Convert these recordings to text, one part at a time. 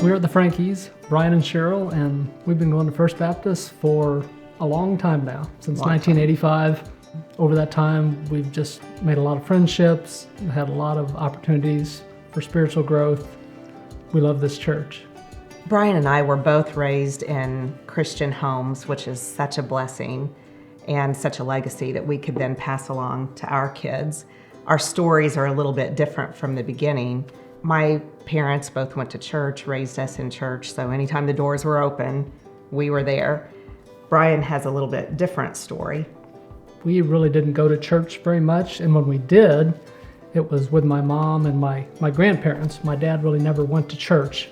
We're at the Frankies, Brian and Cheryl, and we've been going to First Baptist for a long time now, since 1985. Over that time, we've just made a lot of friendships, had a lot of opportunities for spiritual growth. We love this church. Brian and I were both raised in Christian homes, which is such a blessing and such a legacy that we could then pass along to our kids. Our stories are a little bit different from the beginning. My parents both went to church, raised us in church, so anytime the doors were open, we were there. Brian has a little bit different story. We really didn't go to church very much, and when we did, it was with my mom and my grandparents. My dad really never went to church.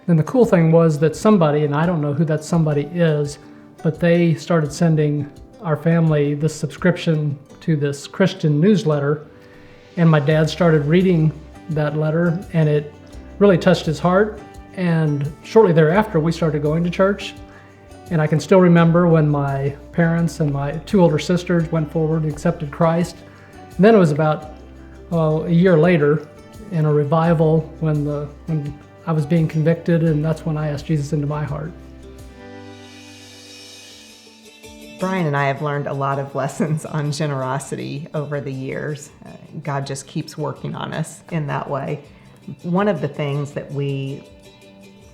And the cool thing was that somebody, and I don't know who that somebody is, but they started sending our family this subscription to this Christian newsletter, and my dad started reading that letter, and it really touched his heart. And shortly thereafter, we started going to church. And I can still remember when my parents and my two older sisters went forward and accepted Christ. And then it was about a year later in a revival when I was being convicted, and that's when I asked Jesus into my heart. Brian and I have learned a lot of lessons on generosity over the years. God just keeps working on us in that way. One of the things that we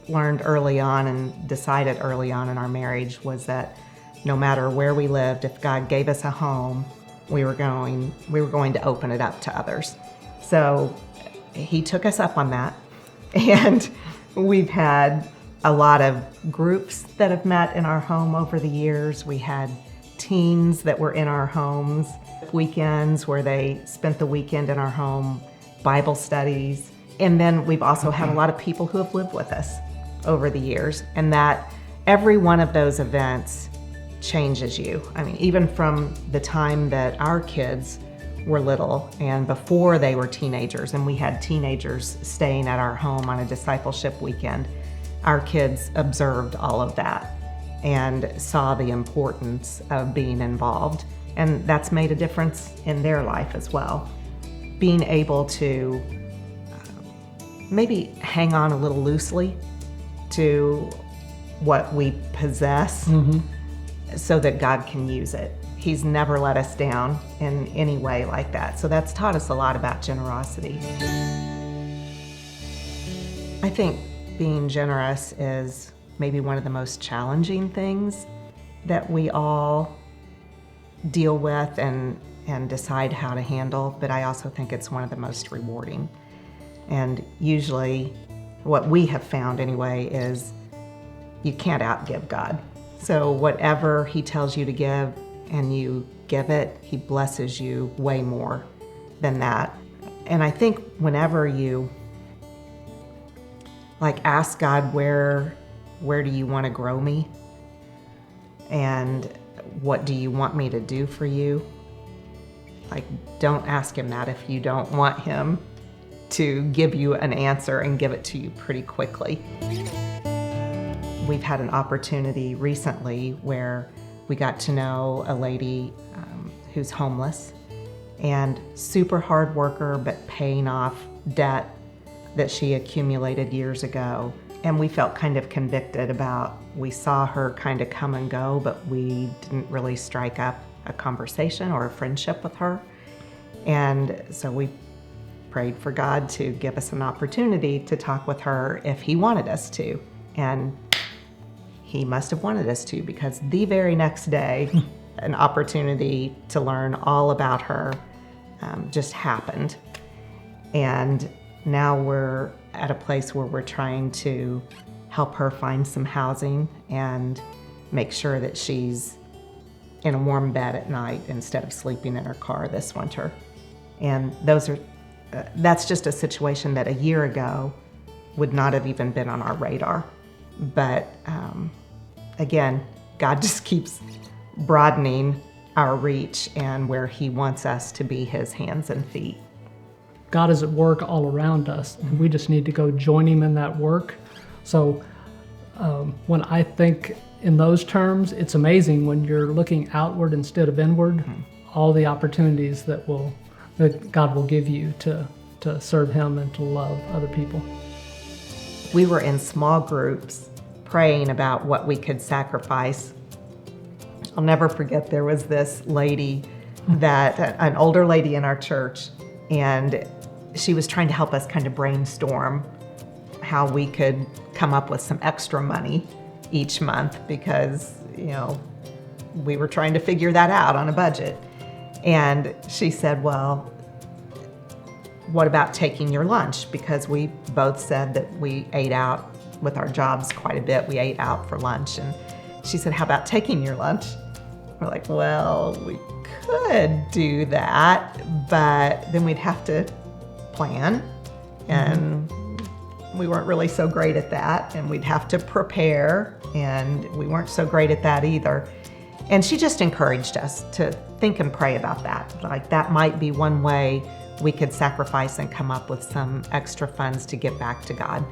learned early on and decided early on in our marriage was that no matter where we lived, if God gave us a home, we were going to open it up to others. So he took us up on that, and we've had a lot of groups that have met in our home over the years. We had teens that were in our homes, weekends where they spent the weekend in our home, Bible studies. And then we've also had a lot of people who have lived with us over the years, and that every one of those events changes you. I mean, even from the time that our kids were little and before they were teenagers, and we had teenagers staying at our home on a discipleship weekend, our kids observed all of that and saw the importance of being involved, and that's made a difference in their life as well. Being able to maybe hang on a little loosely to what we possess so that God can use it. He's never let us down in any way like that. So that's taught us a lot about generosity. I think being generous is maybe one of the most challenging things that we all deal with and decide how to handle, but I also think it's one of the most rewarding. And usually what we have found anyway is you can't outgive God. So whatever he tells you to give and you give it, he blesses you way more than that. And I think whenever you ask God, where do you want to grow me? And what do you want me to do for you? Don't ask him that if you don't want him to give you an answer and give it to you pretty quickly. We've had an opportunity recently where we got to know a lady who's homeless and super hard worker, but paying off debt that she accumulated years ago. And we felt kind of convicted we saw her kind of come and go, but we didn't really strike up a conversation or a friendship with her. And so we prayed for God to give us an opportunity to talk with her if he wanted us to. And he must have wanted us to, because the very next day, an opportunity to learn all about her just happened. And now we're at a place where we're trying to help her find some housing and make sure that she's in a warm bed at night instead of sleeping in her car this winter. And that's just a situation that a year ago would not have even been on our radar. But again, God just keeps broadening our reach and where he wants us to be his hands and feet. God is at work all around us, and we just need to go join him in that work. So when I think in those terms, it's amazing when you're looking outward instead of inward, all the opportunities that God will give you to serve him and to love other people. we were in small groups praying about what we could sacrifice. I'll never forget, there was this lady an older lady in our church, and she was trying to help us kind of brainstorm how we could come up with some extra money each month because, we were trying to figure that out on a budget. And she said, well, what about taking your lunch? Because we both said that we ate out with our jobs quite a bit. We ate out for lunch. And she said, how about taking your lunch? We're like, well, we could do that, but then we'd have to plan. And we weren't really so great at that. And we'd have to prepare. And we weren't so great at that either. And she just encouraged us to think and pray about that. Like that might be one way we could sacrifice and come up with some extra funds to give back to God.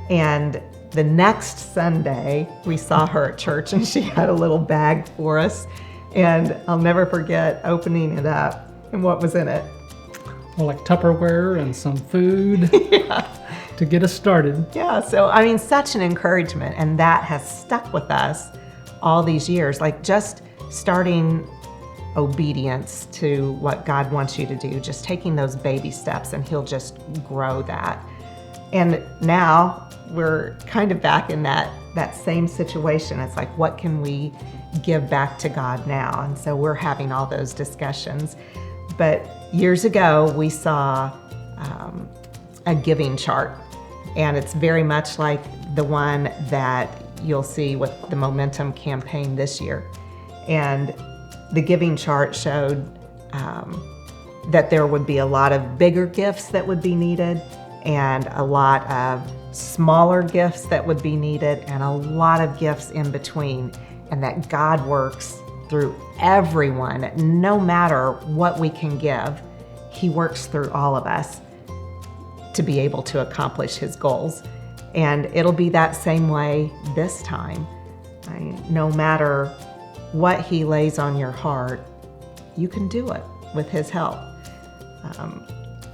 And the next Sunday, we saw her at church and she had a little bag for us. And I'll never forget opening it up and what was in it. Well, like Tupperware and some food to get us started. Yeah, so I mean, such an encouragement. And that has stuck with us all these years, like just starting obedience to what God wants you to do, just taking those baby steps, and He'll just grow that. And now we're kind of back in that same situation. It's like, what can we give back to God now? And so we're having all those discussions. But years ago, we saw a giving chart, and it's very much like the one that you'll see with the Momentum campaign this year. And the giving chart showed that there would be a lot of bigger gifts that would be needed, and a lot of smaller gifts that would be needed, and a lot of gifts in between, and that God works through everyone. No matter what we can give, He works through all of us to be able to accomplish His goals. And it'll be that same way this time. No matter what He lays on your heart, you can do it with His help.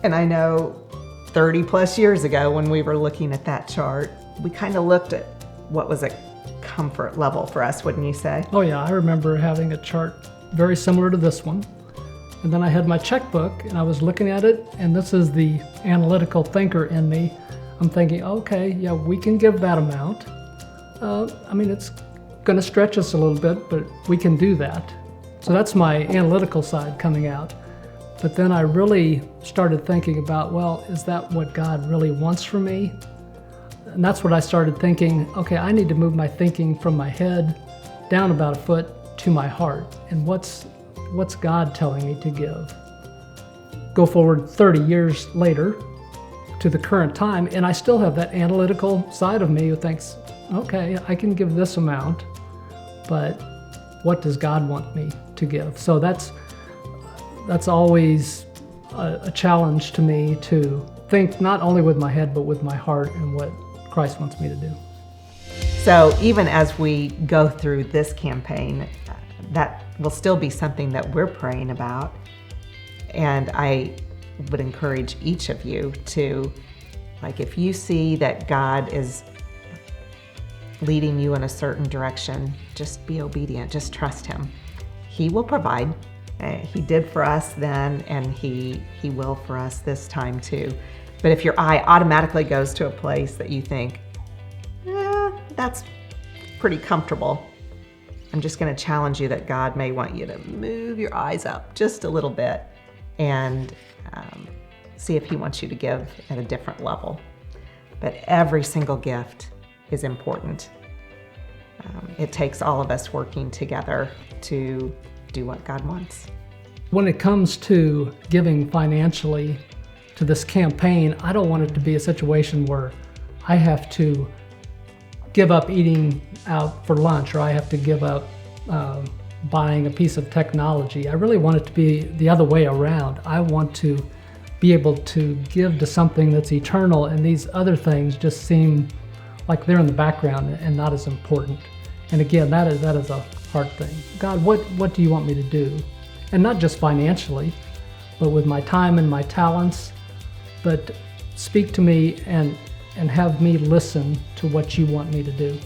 And I know 30 plus years ago when we were looking at that chart, we kind of looked at what was a comfort level for us, wouldn't you say? Oh yeah, I remember having a chart very similar to this one. And then I had my checkbook and I was looking at it, and this is the analytical thinker in me. I'm thinking, okay, yeah, we can give that amount. It's going to stretch us a little bit, but we can do that. So that's my analytical side coming out. But then I really started thinking about, well, is that what God really wants from me? And that's what I started thinking, okay, I need to move my thinking from my head down about a foot to my heart. And what's God telling me to give? Go forward 30 years later to the current time, and I still have that analytical side of me who thinks, okay, I can give this amount, but what does God want me to give? So that's always a challenge to me, to think not only with my head, but with my heart and what Christ wants me to do. So even as we go through this campaign, that will still be something that we're praying about. And I would encourage each of you to, like, if you see that God is leading you in a certain direction, just be obedient, just trust Him. He will provide. He did for us then, and He will for us this time too. But if your eye automatically goes to a place that you think, that's pretty comfortable, I'm just going to challenge you that God may want you to move your eyes up just a little bit and see if He wants you to give at a different level. But every single gift is important. It takes all of us working together to do what God wants. When it comes to giving financially to this campaign, I don't want it to be a situation where I have to give up eating out for lunch, or I have to give up buying a piece of technology. I really want it to be the other way around. I want to be able to give to something that's eternal, and these other things just seem like they're in the background and not as important. And again, that is a hard thing. God, what do you want me to do? And not just financially, but with my time and my talents. But speak to me and and have me listen to what you want me to do.